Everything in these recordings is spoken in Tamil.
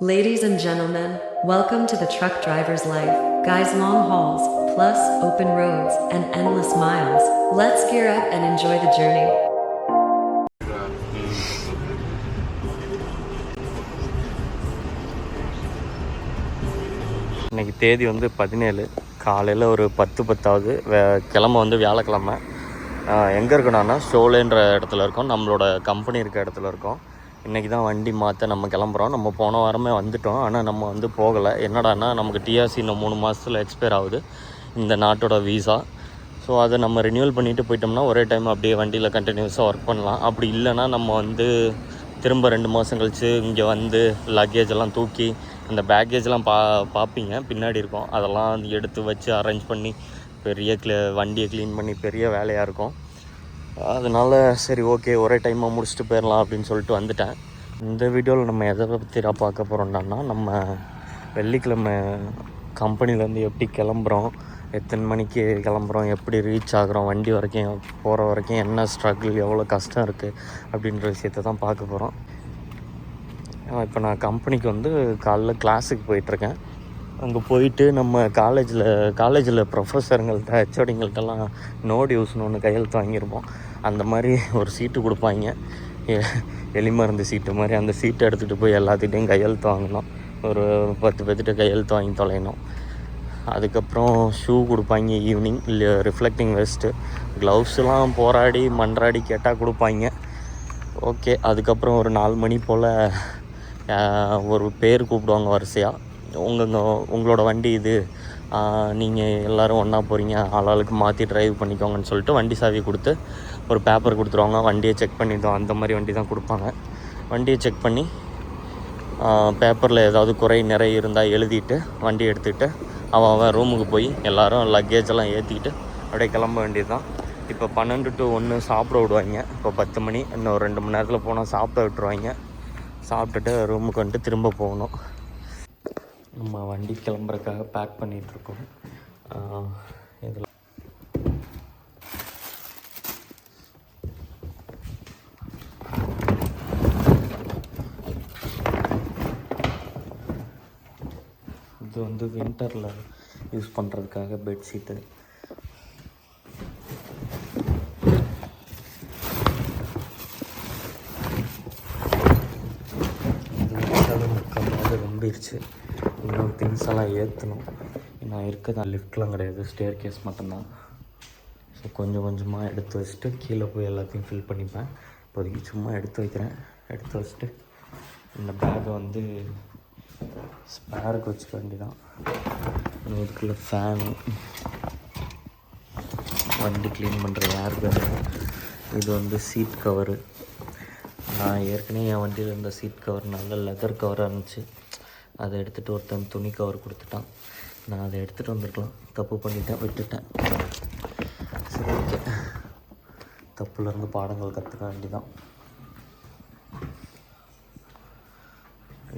Ladies and gentlemen, welcome to the truck driver's life. Guys, long hauls, plus open roads and endless miles. Let's gear up and enjoy the journey. இன்றைக்கி தேதி வந்து 17 காலையில் ஒரு 10:10 கிழமை வந்து வியாழக்கிழமை. எங்கே இருக்கணும்னா ஷோலேன்ற இடத்துல இருக்கோம், நம்மளோட கம்பெனி இருக்க இடத்துல இருக்கோம். இன்றைக்கி தான் வண்டி மாற்ற நம்ம கிளம்புறோம். நம்ம போன வாரமே வந்துவிட்டோம், ஆனால் நம்ம வந்து போகலை. என்னடான்னா நமக்கு டிஆர்சி இன்னும் 3 மாதத்தில் எக்ஸ்பயர் ஆகுது, இந்த நாட்டோட வீசா. ஸோ அதை நம்ம ரினியூவல் பண்ணிவிட்டு போயிட்டோம்னா ஒரே டைம் அப்படியே வண்டியில் கண்டினியூஸாக ஒர்க் பண்ணலாம். அப்படி இல்லைன்னா நம்ம வந்து திரும்ப 2 மாதம் கழித்து இங்கே வந்து லக்கேஜ் எல்லாம் தூக்கி அந்த பேக்கேஜெலாம் பார்ப்பீங்க பின்னாடி இருக்கும், அதெல்லாம் எடுத்து வச்சு அரேஞ்ச் பண்ணி பெரிய வண்டியை க்ளீன் பண்ணி பெரிய வேலையாக இருக்கும். அதனால் சரி ஓகே ஒரே டைமாக முடிச்சுட்டு போயிடலாம் அப்படின்னு சொல்லிட்டு வந்துட்டேன். இந்த வீடியோவில் நம்ம எதை பற்றி பார்க்க போகிறோம்னா, நம்ம வெள்ளிக்கிழமை கம்பெனிலேருந்து எப்படி கிளம்புறோம், எத்தனை மணிக்கு கிளம்புறோம், எப்படி ரீச் ஆகிறோம், வண்டி வரைக்கும் போகிற வரைக்கும் என்ன ஸ்ட்ரகிள், எவ்வளோ கஷ்டம் இருக்குது அப்படின்ற விஷயத்தை தான் பார்க்க போகிறோம். இப்போ நான் கம்பெனிக்கு வந்து காலைல கிளாஸுக்கு போயிட்டுருக்கேன். அங்கே போயிட்டு நம்ம காலேஜில் ப்ரொஃபஸருங்கள்ட்ட ஹெச்ஓடிங்கள்ட்டெல்லாம் நோட் யூஸ்னு ஒன்று கையெழுத்து வாங்கியிருப்போம். அந்த மாதிரி ஒரு சீட்டு கொடுப்பாங்க, எலிமருந்து சீட்டு மாதிரி. அந்த சீட்டை எடுத்துகிட்டு போய் எல்லாத்துக்கிட்டையும் கையெழுத்து வாங்கினோம். ஒரு 10 பேர்த்திட்ட கையெழுத்து வாங்கி தொலைனோம். அதுக்கப்புறம் ஷூ கொடுப்பாங்க ஈவினிங், இல்லை ரிஃப்ளெக்டிங் வெஸ்ட்டு, க்ளவுஸ்லாம் போராடி மன்றாடி கேட்டால் கொடுப்பாங்க. ஓகே, அதுக்கப்புறம் ஒரு 4 மணி போல் ஒரு பேர் கூப்பிடுவாங்க வரிசையாக. உங்களோட வண்டி இது, நீங்கள் எல்லோரும் ஒன்றா போகிறீங்க, ஆளாளுக்கு மாற்றி ட்ரைவ் பண்ணிக்கோங்கன்னு சொல்லிட்டு வண்டி சாவி கொடுத்து ஒரு பேப்பர் கொடுத்துருவாங்க. வண்டியை செக் பண்ணிட்டோம், அந்த மாதிரி வண்டி தான் கொடுப்பாங்க. வண்டியை செக் பண்ணி பேப்பரில் ஏதாவது குறை நிறை இருந்தால் எழுதிட்டு வண்டியை எடுத்துக்கிட்டு அவன் ரூமுக்கு போய் எல்லோரும் லக்கேஜெல்லாம் ஏற்றிக்கிட்டு அப்படியே கிளம்ப வேண்டியது தான். இப்போ 12 to 1 சாப்பிட விடுவாங்க. இப்போ 10 மணி, இன்னும் ஒரு 2 மணி நேரத்தில் போனால் சாப்பிட விட்டுருவாங்க. சாப்பிட்டுட்டு ரூமுக்கு வந்துட்டு திரும்ப போகணும். நம்ம வண்டி கிளம்புறதுக்காக பேக் பண்ணிகிட்ருக்கோம். இதில் இது வந்து வின்டரில் யூஸ் பண்ணுறதுக்காக பெட்ஷீட்டு. ரொம்பிடுச்சு, இன்னும் திங்ஸ் எல்லாம் ஏற்றணும். நான் இருக்கதான் லிஃப்ட்லாம் கிடையாது, ஸ்டேர் கேஸ் மட்டும்தான். ஸோ கொஞ்சம் கொஞ்சமாக எடுத்து வச்சுட்டு கீழே போய் எல்லாத்தையும் ஃபில் பண்ணிப்பேன். இப்போதைக்கு சும்மா எடுத்து வைக்கிறேன். எடுத்து வச்சுட்டு இந்த பேக்கை வந்து ஸ்பேருக்கு வச்சுக்க வேண்டிதான். இதுக்குள்ளே ஃபேனு, வண்டி க்ளீன் பண்ணுற ஏர் கன்னு, இது வந்து சீட் கவரு. நான் ஏற்கனவே என் வண்டியில் இருந்த சீட் கவர் நல்ல லெதர் கவராக இருந்துச்சு, அதை எடுத்துகிட்டு ஒருத்தன் துணி கவர் கொடுத்துட்டான். நான் அதை எடுத்துகிட்டு வந்திருக்கலாம், தப்பு பண்ணிட்டேன், விட்டுட்டேன். சரி ஓகே, தப்புலேருந்து பாடங்கள் கற்றுக்க வேண்டிதான்.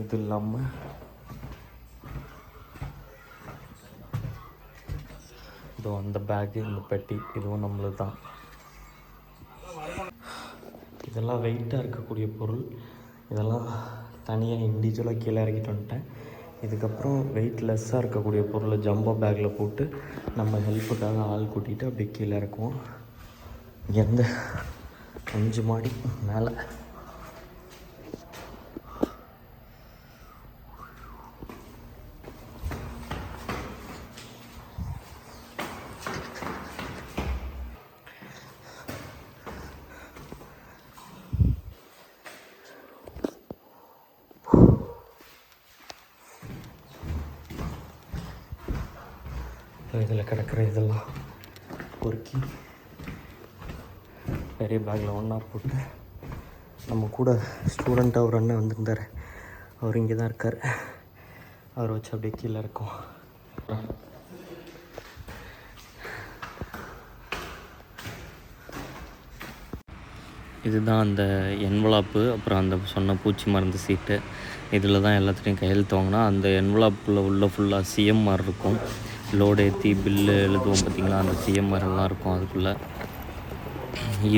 இது இல்லாமல் இதோ அந்த பேக்கு, இந்த பெட்டி, இதுவும் நம்மளுக்கு தான். இதெல்லாம் வெயிட்டாக இருக்கக்கூடிய பொருள், இதெல்லாம் தனியாக இண்டிவிஜுவலாக கீழே இறக்கிட்டு வந்துட்டேன். இதுக்கப்புறம் வெயிட் லெஸ்ஸாக இருக்கக்கூடிய பொருளை ஜம்போ பேக்கில் போட்டு நம்ம ஹெல்ப்புக்காக ஆள் கூட்டிகிட்டு அப்படியே கீழே இறக்குவோம். இங்கேருந்து 5 மாடி மேலே. இதில் கிடக்கிற இதெல்லாம் பொறுக்கி பெரிய பேக்கில் ஒன்றா போட்டு, நம்ம கூட ஸ்டூடெண்ட்டாக ஒரு அண்ணன் வந்திருந்தார், அவர் இங்கே தான் இருக்கார், அவரை வச்சு அப்படியே கீழே இருக்கும். இதுதான் அந்த என்வலாப்பு, அப்புறம் அந்த சொன்ன பூச்சி மருந்து சீட்டு. இதில் தான் எல்லாத்துலேயும் கையெழுத்து வாங்கினா அந்த என்வலாப்பில் உள்ள ஃபுல்லாக சிஎம்ஆர் இருக்கும். லோடு ஏற்றி பில்லு எழுதுவோம் பார்த்திங்களா, அந்த சிஎம்ஆர்லாம் இருக்கும் அதுக்குள்ளே.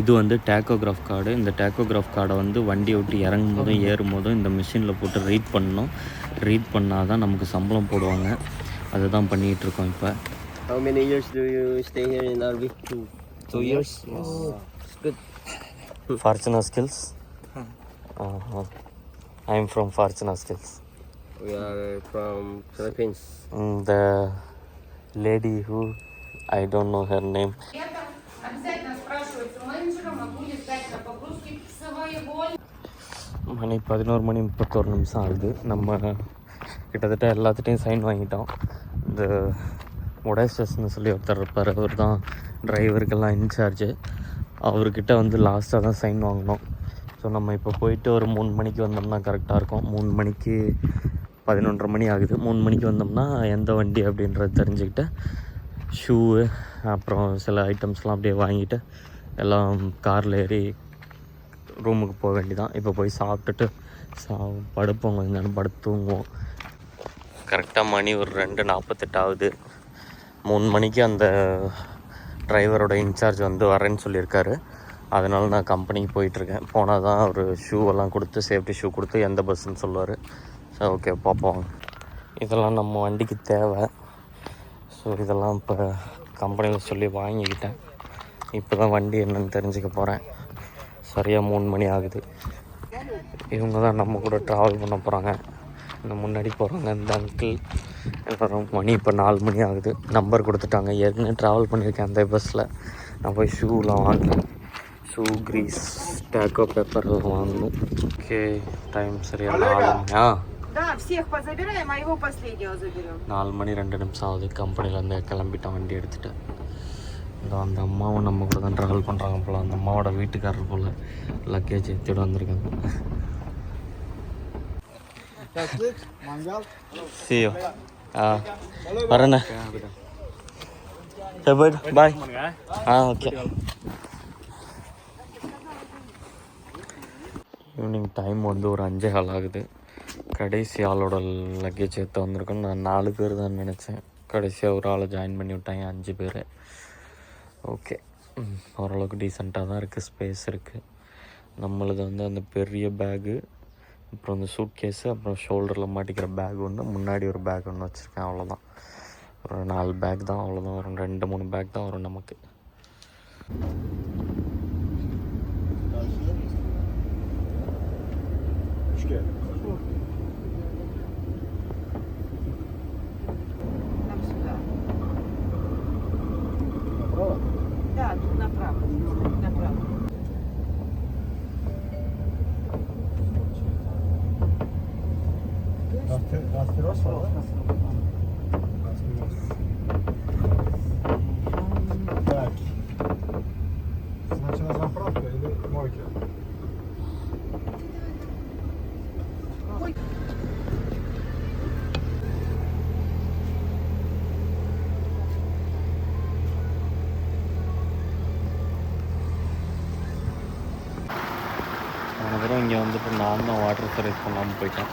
இது வந்து டேக்கோகிராஃப் கார்டு. இந்த டேக்கோகிராஃப் கார்டை வந்து வண்டியை விட்டு இறங்கும் போதும் ஏறும் போதும் இந்த மிஷினில் போட்டு ரீட் பண்ணணும். ரீட் பண்ணால் தான் நமக்கு சம்பளம் போடுவாங்க. அதுதான் பண்ணிகிட்ருக்கோம் இப்போ. How many years do you stay here in RV? 2 years. Oh, it's good. Fortuna Skills. I am from Fortuna Skills. We are from Philippines. The lady who I don't know her name. Обязательно спрашивают у менеджера, могу ли сдать на погрузки своего. மணி 11:31 ஆகுது. நம்ம கிட்டத்தட்ட எல்லாத்துட்டையும் சைன் வாங்கிட்டோம். இந்த மொடேஸ்டஸ்ன்னு சொல்லி ஒருத்தர் இருப்பார், அவர் தான் டிரைவருக்கெல்லாம் இன்சார்ஜு. அவர்கிட்ட வந்து லாஸ்ட்டாக தான் சைன் வாங்கினோம். ஸோ நம்ம இப்போ போயிட்டு ஒரு 3 மணிக்கு வந்தோம்னா கரெக்டாக இருக்கும். 3 மணிக்கு 11:30 மணி ஆகுது. 3 மணிக்கு வந்தோம்னா எந்த வண்டி அப்படின்றது தெரிஞ்சுக்கிட்டு ஷூவு அப்புறம் சில ஐட்டம்ஸ்லாம் அப்படியே வாங்கிட்டு எல்லாம் காரில் ஏறி ரூமுக்கு போக வேண்டியதான். இப்போ போய் சாப்பிட்டுட்டு படுப்போம், கொஞ்சம் நேரம் படுத்து தூங்குவோம். கரெக்டாக மணி ஒரு 2:48 ஆகுது. 3 மணிக்கு அந்த டிரைவரோட இன்சார்ஜ் வந்து வரேன்னு சொல்லியிருக்காரு. அதனால நான் கம்பெனிக்கு போயிட்டுருக்கேன். போனால் தான் ஒரு ஷூவெல்லாம் கொடுத்து சேஃப்டி ஷூ கொடுத்து எந்த பஸ்ஸுன்னு சொல்லுவார். ஸோ ஓகே பார்ப்போம். இதெல்லாம் நம்ம வண்டிக்கு தேவை. ஸோ இதெல்லாம் இப்போ கம்பெனியில் சொல்லி வாங்கிக்கிட்டேன். இப்போ தான் வண்டி என்னென்னு தெரிஞ்சுக்க போகிறேன். சரியாக 3 மணி ஆகுது. இவங்க தான் நம்ம கூட ட்ராவல் பண்ண போகிறாங்க. இந்த முன்னாடி போகிறாங்க இந்த அங்கிள் எல்லோரும். மணி இப்போ 4 மணி ஆகுது. நம்பர் கொடுத்துட்டாங்க. ஏற்கனவே ட்ராவல் பண்ணியிருக்கேன் அந்த பஸ்ஸில். நான் போய் ஷூலாம் வாங்கினேன். ஷூ, க்ரீஸ், டேக்கோ பேப்பர் வாங்கணும். ஓகே டைம் சரியாக 4 மணியா? Да, всех позабираем, а его последнего заберем. 4 மணி 2 நிமிஷம் ஆகுது. கம்பெனிலேருந்து கிளம்பிட்டோம் வண்டி எடுத்துகிட்டு. அந்த அம்மாவும் நம்ம கூட தான் ட்ராவல் பண்ணுறாங்க போல். அந்த அம்மாவோட வீட்டுக்காரர் போல் லக்கேஜ் எடுத்துகிட்டு வந்திருக்காங்க. சியோ வரேண்ணே. பாய். ஓகே. ஈவினிங் டைம் வந்து ஒரு 5:15 ஆகுது. கடைசி ஆளோட லக்கேஜ் எடுத்து வந்திருக்கோம். நான் 4 பேர் தான் நினச்சேன். கடைசியாக ஒரு ஆளை ஜாயின் பண்ணி விட்டாங்க, 5 பேர். ஓகே, ஓரளவுக்கு டீசெண்டாக தான் இருக்குது, ஸ்பேஸ் இருக்குது. நம்மளது வந்து அந்த பெரிய பேகு, அப்புறம் அந்த சூட் கேஸு, அப்புறம் ஷோல்டரில் மாட்டிக்கிற பேக் ஒன்று, முன்னாடி ஒரு பேக் ஒன்று வச்சுருக்கேன். அவ்வளோதான். ஒரு 4 பேக் தான், அவ்வளோதான் வரும். 2-3 பேக் தான் வரும் நமக்கு. Там сюда. Направо? Да, тут направо. Направо. Так. Значит, на заправку или мойке? அப்புறம் இங்கே வந்துட்டு நான் தான் வாட்டர் சர்வீஸ் பண்ணாமல் போயிட்டேன்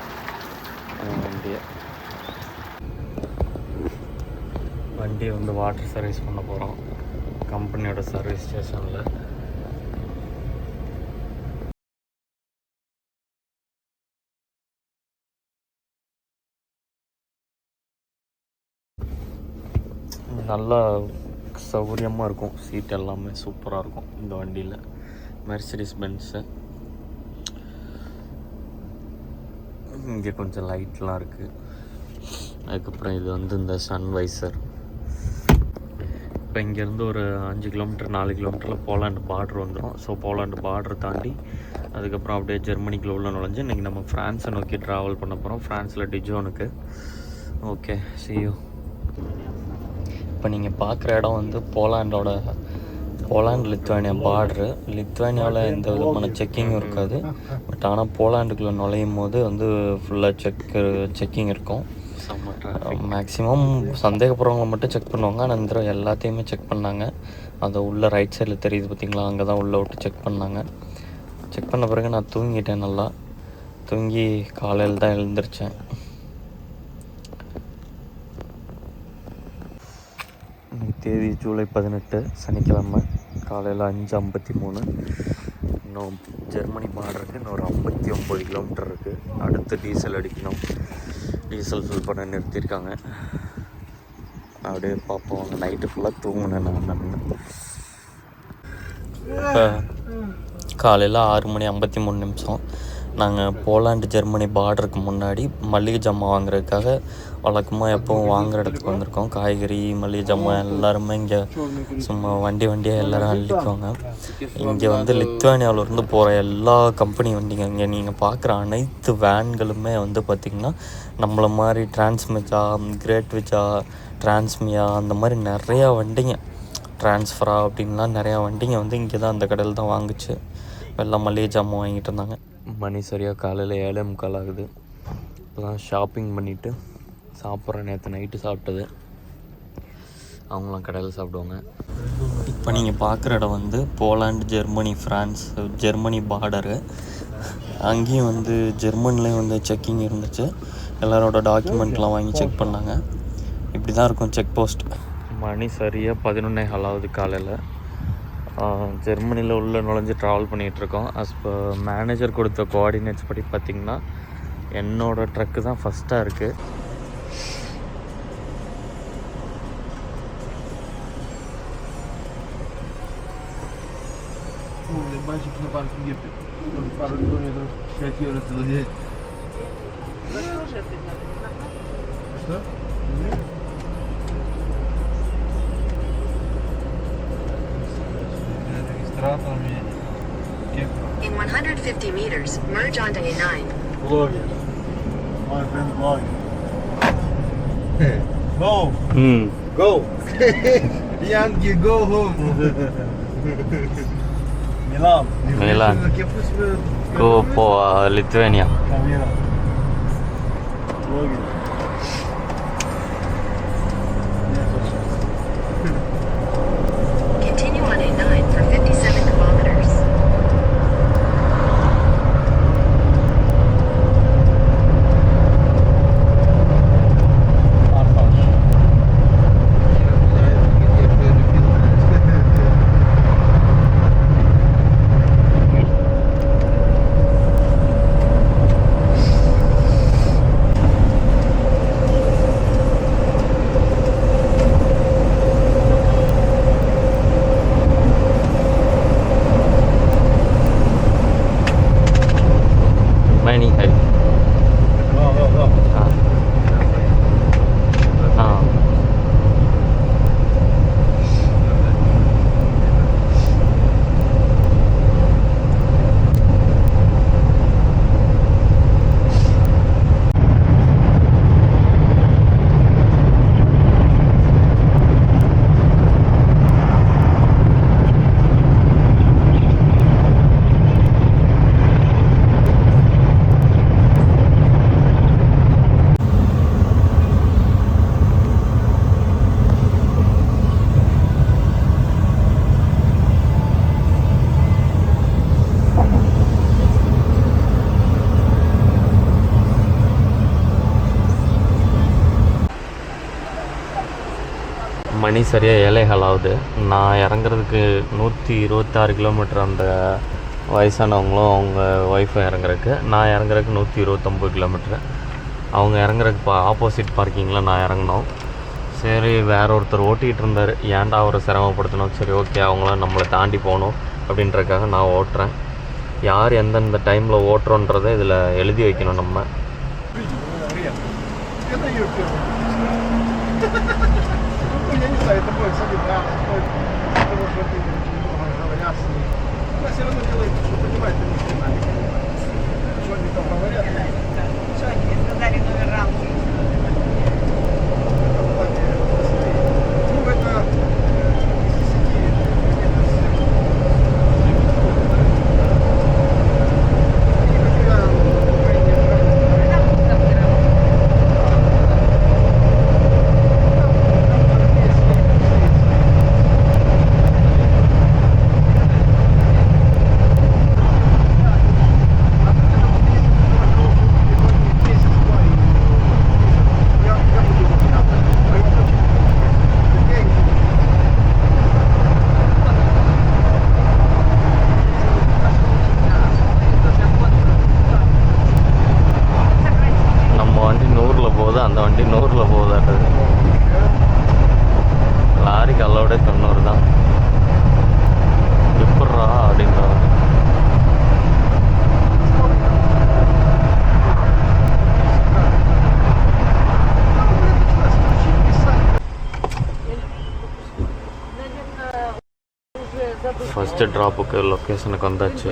வண்டியை வந்து வாட்டர் சர்வீஸ் பண்ண போகிறோம் கம்பெனியோட சர்வீஸ் ஸ்டேஷனில். நல்லா சௌகரியமாக இருக்கும். சீட் எல்லாமே சூப்பராக இருக்கும் இந்த வண்டியில். Mercedes Benz. இங்கே கொஞ்சம் லைட்லாம் இருக்குது. அதுக்கப்புறம் இது வந்து இந்த சன்வைசர். இப்போ இங்கேருந்து ஒரு 5 கிலோமீட்டர் 4 கிலோமீட்டரில் போலாண்டு பார்டர் வந்துடும். ஸோ போலாண்டு பார்டர் தாண்டி அதுக்கப்புறம் அப்படியே ஜெர்மனிக்குள்ள உள்ள நுழைஞ்சு இன்றைக்கி நம்ம ஃப்ரான்ஸை நோக்கி ட்ராவல் பண்ண போகிறோம். ஃப்ரான்ஸில் டிஜோனுக்கு. Okay, see you. இப்போ நீங்கள் பார்க்குற இடம் வந்து போலாண்ட் லித்வானியா பார்ட்ரு. லித்வானியாவில் எந்த விதமான செக்கிங்கும் இருக்காது. பட் ஆனால் போலாண்டுக்குள்ளே நுழையும் போது வந்து ஃபுல்லாக செக்கிங் இருக்கும். மேக்ஸிமம் சந்தேகப்படுறவங்க மட்டும் செக் பண்ணுவாங்க. ஆனால் இந்த தடவை எல்லாத்தையுமே செக் பண்ணாங்க. அதை உள்ளே ரைட் சைடில் தெரியுது பார்த்திங்களா, அங்கே தான் உள்ளே விட்டு செக் பண்ணாங்க. செக் பண்ண பிறகு நான் தூங்கிட்டேன். நல்லா தூங்கி காலையில் தான் எழுந்திரிச்சேன். தேதி ஜூலை 18 சனிக்கிழமை காலையில் 5:53. இன்னும் ஜெர்மனி பார்டருக்கு இன்னும் ஒரு 59 கிலோமீட்டர் இருக்குது. அடுத்து டீசல் அடிக்கணும். டீசல் ஃபில் பண்ண நிறுத்தியிருக்காங்க. அப்படியே பார்ப்போம். நைட்டு ஃபுல்லாக தூங்கினேன் நான். இப்போ காலையில் 6:53 நாங்கள் போலாண்டு ஜெர்மனி பார்டருக்கு முன்னாடி மளிகை ஜாமான் வாங்குறதுக்காக வழக்கமாக எப்போவும் வாங்குகிற இடத்துக்கு வந்திருக்கோம். காய்கறி மளிகை ஜாமான் எல்லாருமே இங்கே சும்மா வண்டியாக எல்லோரும் அள்ளிக்குவாங்க. இங்கே வந்து லித்வானியாவிலேருந்து போகிற எல்லா கம்பெனி வண்டிங்க, இங்கே நீங்கள் பார்க்குற அனைத்து வேன்களுமே வந்து பார்த்திங்கன்னா நம்மளை மாதிரி டிரான்ஸ்மிச்சா, கிரேட் விச்சா, டிரான்ஸ்மியா அந்த மாதிரி நிறையா வண்டிங்க, டிரான்ஸ்ஃபரா அப்படின்லாம் நிறையா வண்டிங்க வந்து இங்கே தான் அந்த கடையில் தான் வாங்குச்சு. எல்லாம் மளிகை ஜாமான் வாங்கிட்டு இருந்தாங்க. மணி சரியாக காலையில் 7:45 ஆகுது. இப்போ தான் ஷாப்பிங் பண்ணிவிட்டு சாப்பிட்றேன். நேற்று நைட்டு சாப்பிட்டது. அவங்களாம் கடையில் சாப்பிடுவாங்க. இப்போ நீங்கள் பார்க்குற இடம் வந்து Poland Germany France Germany border. அங்கேயும் வந்து ஜெர்மன்லேயும் வந்து செக்கிங் இருந்துச்சு. எல்லாரோட டாக்குமெண்ட்லாம் வாங்கி செக் பண்ணாங்க. இப்படி தான் இருக்கும் செக் போஸ்ட். மணி சரியாக 11:15 ஆகுது காலையில். ஜெர்மனியில் உள்ளே நுழைஞ்சு ட்ராவல் பண்ணிகிட்ருக்கோம். பர் மேனேஜர் கொடுத்த கோஆர்டினேட்ஸ் படி பார்த்திங்கன்னா என்னோடய ட்ரக்கு தான் ஃபஸ்ட்டாக இருக்குது. In 150 meters, merge onto A9. Blogger. My friend blogger. Go! Go! Yankee, go home! Milan. Go for Lithuania. Blogger. Continue on A9 for 57 kilometers. Mining high. Go. மணி சரியாக 7:15 ஆகுது. நான் இறங்குறதுக்கு 126 கிலோமீட்டர். அந்த வயசானவங்களும் அவங்க ஒய்ஃபும் இறங்குறதுக்கு. நான் இறங்குறதுக்கு 129 கிலோமீட்ரு. அவங்க இறங்குறதுக்கு ஆப்போசிட் பார்க்கிங்கில் நான் இறங்கினோம். சரி, வேற ஒருத்தர் ஓட்டிகிட்டு இருந்தார். ஏன்டா அவரை சிரமப்படுத்தணும், சரி ஓகே அவங்களாம் நம்மளை தாண்டி போகணும் அப்படின்றதுக்காக நான் ஓட்டுறேன். யார் எந்தெந்த டைமில் ஓட்டுறோன்றதை இதில் எழுதி வைக்கணும் நம்ம. Я не знаю, это будет солидно, потому что ты говорят, но все равно делает, что понимает, ты не понимаешь. Что они там говорят? Что они мне сказали номер рамки? Ну, это அந்த வண்டி 100ல் போகுதாட்டது. லாரிக்கு அல்லோட 90 தான். எப்பட்றா அப்படின்ற ஃபஸ்ட்டு ட்ராப்புக்கு லொக்கேஷனுக்கு வந்தாச்சு.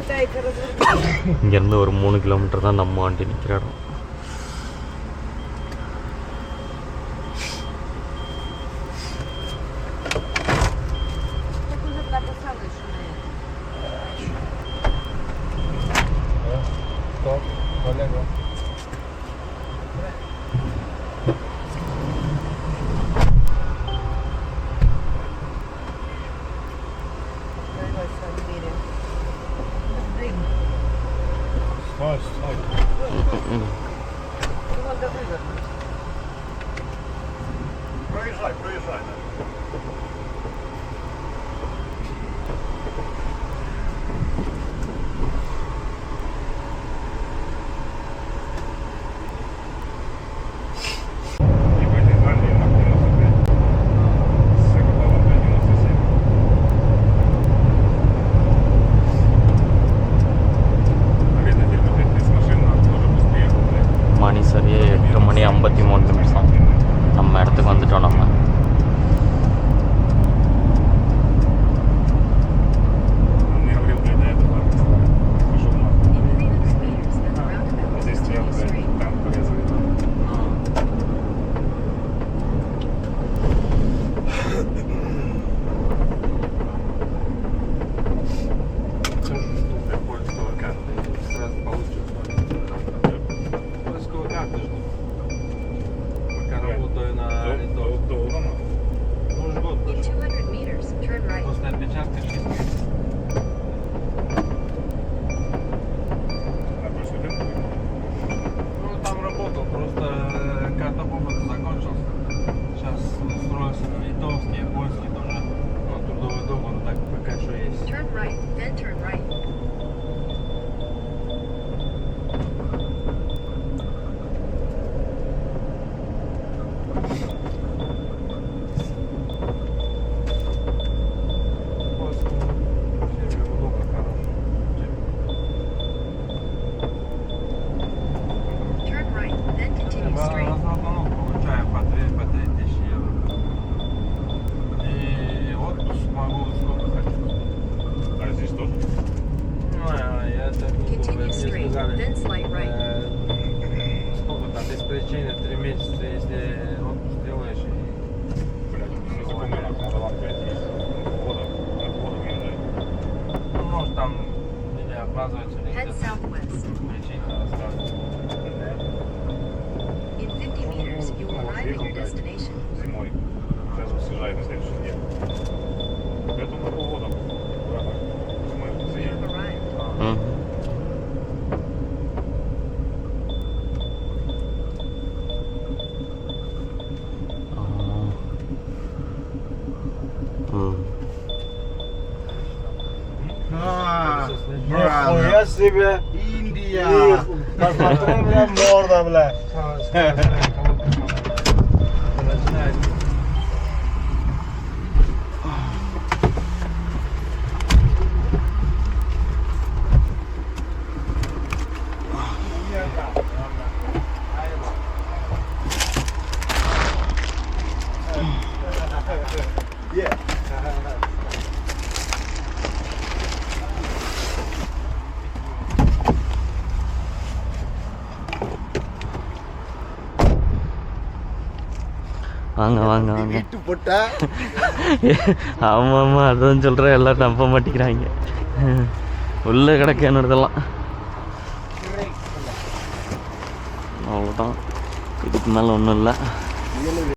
இங்கேருந்து ஒரு 3 கிலோமீட்டர் தான் நம்ம வண்டி நிற்கிற இடம். Проезжай. மணி சரியாக 8:53 நம்ம இடத்துக்கு வந்துட்டோம். நம்ம In 200 meters, turn right. Там работал, просто когда опыт закончился, сейчас устроился на литовский, польский тоже, трудовой договор, так пока что есть. Turn right, then turn right. Turn right, then continue straight. Получаем по 3000 евро. И отпуск могу сколько хочу. А здесь тоже? Ну, я так не думаю. Continue Мне straight, сказали, then slight right. сколько там, без причины 3 месяца, если отпуск делаешь. Ну, может там меня оправдывается или Head нет. southwest. Причина рассказывает. In 50 meters, you will arrive at your destination. Зимой. Сейчас он съезжает на следующий день. Поэтому Нового года. Зимой You заедем. have arrived. ம் ம் Нихуя себе! Индия! Посмотри, бля, морда, бля. Начинается. வாங்க வாங்க வாங்க. வீட்டு போட்டா ஆமாம் ஆமாம், அதான் சொல்கிறேன், எல்லாம் நம்ப மாட்டேங்கிறாங்க. உள்ளே கிடக்க என்னதெல்லாம் அவ்வளோதான், இதுக்கு மேலே ஒன்றும் இல்லை.